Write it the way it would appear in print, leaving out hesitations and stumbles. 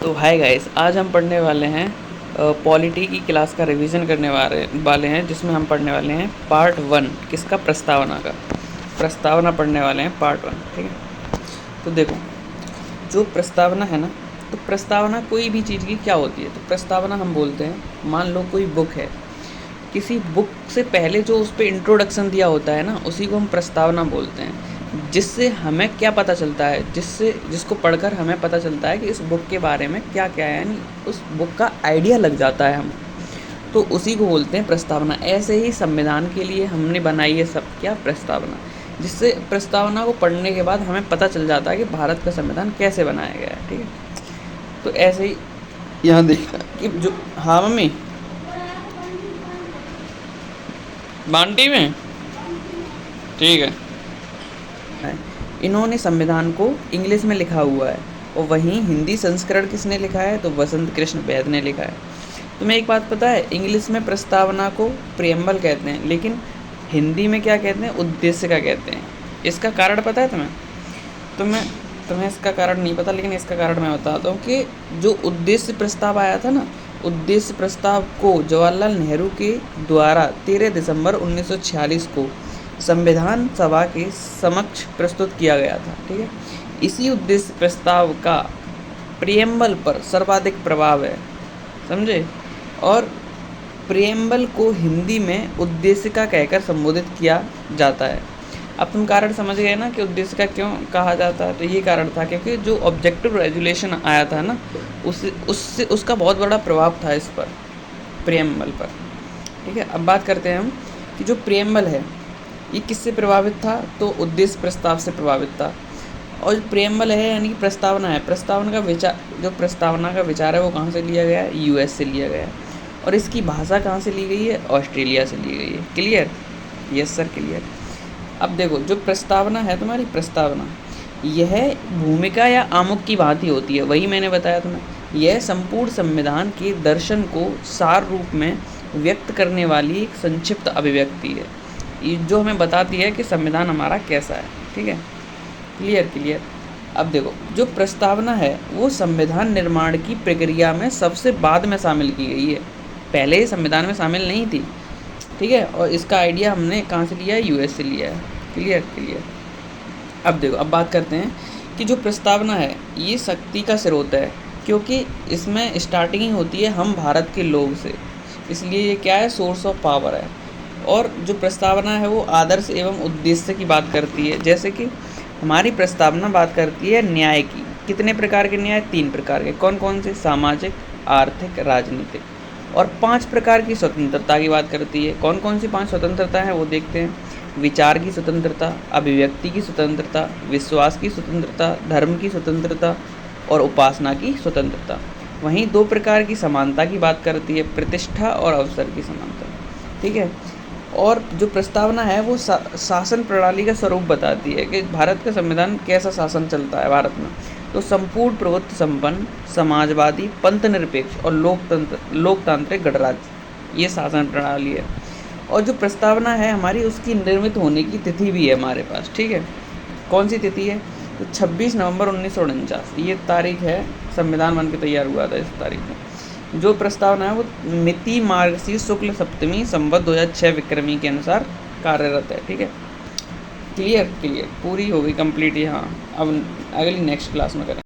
तो hi guys, आज हम पढ़ने वाले हैं पॉलिटी की क्लास का रिवीजन करने वाले हैं, जिसमें हम पढ़ने वाले हैं पार्ट 1 किसका, प्रस्तावना का। प्रस्तावना पढ़ने वाले हैं पार्ट 1, ठीक है। तो देखो, जो प्रस्तावना है ना, तो प्रस्तावना कोई भी चीज़ की क्या होती है, तो प्रस्तावना हम बोलते हैं, मान लो कोई बुक है, किसी बुक से पहले जो उस पर इंट्रोडक्शन दिया होता है ना, उसी को हम प्रस्तावना बोलते हैं। जिससे हमें क्या पता चलता है, जिसको पढ़कर हमें पता चलता है कि इस बुक के बारे में क्या क्या है, यानी उस बुक का आइडिया लग जाता है हम, तो उसी को बोलते हैं प्रस्तावना। ऐसे ही संविधान के लिए हमने बनाई है सब क्या, प्रस्तावना। जिससे प्रस्तावना को पढ़ने के बाद हमें पता चल जाता है कि भारत का संविधान कैसे बनाया गया है, ठीक है। तो ऐसे ही यहाँ देखा कि जो, हाँ मम्मी, बांटी में, ठीक है। इन्होंने संविधान को इंग्लिश में लिखा हुआ है, और वहीं हिंदी संस्करण किसने लिखा है, तो वसंत कृष्ण वैद ने लिखा है। तुम्हें एक बात पता है, इंग्लिश में प्रस्तावना को प्रियम्बल कहते हैं, लेकिन हिंदी में क्या कहते हैं, उद्देशिका कहते हैं। इसका कारण पता है तुम्हें इसका कारण नहीं पता, लेकिन इसका कारण मैं बताता हूँ कि जो उद्देश्य प्रस्ताव आया था ना, उद्देश्य प्रस्ताव को जवाहरलाल नेहरू के द्वारा 13 दिसंबर 1946 को संविधान सभा के समक्ष प्रस्तुत किया गया था, ठीक है। इसी उद्देश्य प्रस्ताव का प्रियम्बल पर सर्वाधिक प्रभाव है, समझे। और प्रियम्बल को हिंदी में उद्देशिका कहकर संबोधित किया जाता है। अब तुम कारण समझ गए ना कि उद्देशिका क्यों कहा जाता है, तो ये कारण था क्योंकि जो ऑब्जेक्टिव रेजुलेशन आया था ना, उससे उसका बहुत बड़ा प्रभाव था इस पर, प्रियम्बल पर, ठीक है। अब बात करते हैं हम कि जो प्रियम्बल है ये किससे प्रभावित था, तो उद्देश्य प्रस्ताव से प्रभावित था। और जो प्रियम्बल है यानी कि प्रस्तावना है, प्रस्तावना का विचार है वो कहाँ से लिया गया है, यूएस से लिया गया है। और इसकी भाषा कहाँ से ली गई है, ऑस्ट्रेलिया से ली गई है। क्लियर? Yes sir, clear. अब देखो, जो प्रस्तावना है तुम्हारी, प्रस्तावना यह भूमिका या आमुख की भांति होती है, वही मैंने बताया तुम्हें। यह संपूर्ण संविधान के दर्शन को सार रूप में व्यक्त करने वाली एक संक्षिप्त अभिव्यक्ति है, ये जो हमें बताती है कि संविधान हमारा कैसा है, ठीक है। क्लियर। अब देखो, जो प्रस्तावना है वो संविधान निर्माण की प्रक्रिया में सबसे बाद में शामिल की गई है, पहले ही संविधान में शामिल नहीं थी, ठीक है। और इसका आइडिया हमने कहाँ से लिया है, यूएस से लिया है। क्लियर। अब देखो, अब बात करते हैं कि जो प्रस्तावना है ये शक्ति का स्रोत है, क्योंकि इसमें स्टार्टिंग ही होती है हम भारत के लोग से, इसलिए ये क्या है, सोर्स ऑफ पावर है। और जो प्रस्तावना है वो आदर्श एवं उद्देश्य की बात करती है, जैसे कि हमारी प्रस्तावना बात करती है न्याय की। कितने प्रकार के न्याय, 3 प्रकार के। कौन कौन से, सामाजिक, आर्थिक, राजनीतिक। और 5 प्रकार की स्वतंत्रता की बात करती है। कौन कौन सी 5 स्वतंत्रता हैं वो देखते हैं। विचार की स्वतंत्रता, अभिव्यक्ति की स्वतंत्रता, विश्वास की स्वतंत्रता, धर्म की स्वतंत्रता और उपासना की स्वतंत्रता। वहीं 2 प्रकार की समानता की बात करती है, प्रतिष्ठा और अवसर की समानता, ठीक है। और जो प्रस्तावना है वो शासन प्रणाली का स्वरूप बताती है कि भारत का संविधान कैसा शासन चलता है भारत में। तो संपूर्ण प्रभुत्व संपन्न, समाजवादी, पंथ निरपेक्ष और लोकतांत्रिक गणराज्य, ये शासन प्रणाली है। और जो प्रस्तावना है हमारी, उसकी निर्मित होने की तिथि भी है हमारे पास, ठीक है। कौन सी तिथि है, तो 26 नवंबर 1949 ये तारीख है, संविधान बन के तैयार हुआ था इस तारीख में। जो प्रस्तावना है वो मिति मार्गशीर्ष शुक्ल सप्तमी संवत 2006 विक्रमी के अनुसार कार्यरत है, ठीक है। क्लियर, पूरी हो गई, कंप्लीट। हाँ, अब अगली नेक्स्ट क्लास में करेंगे।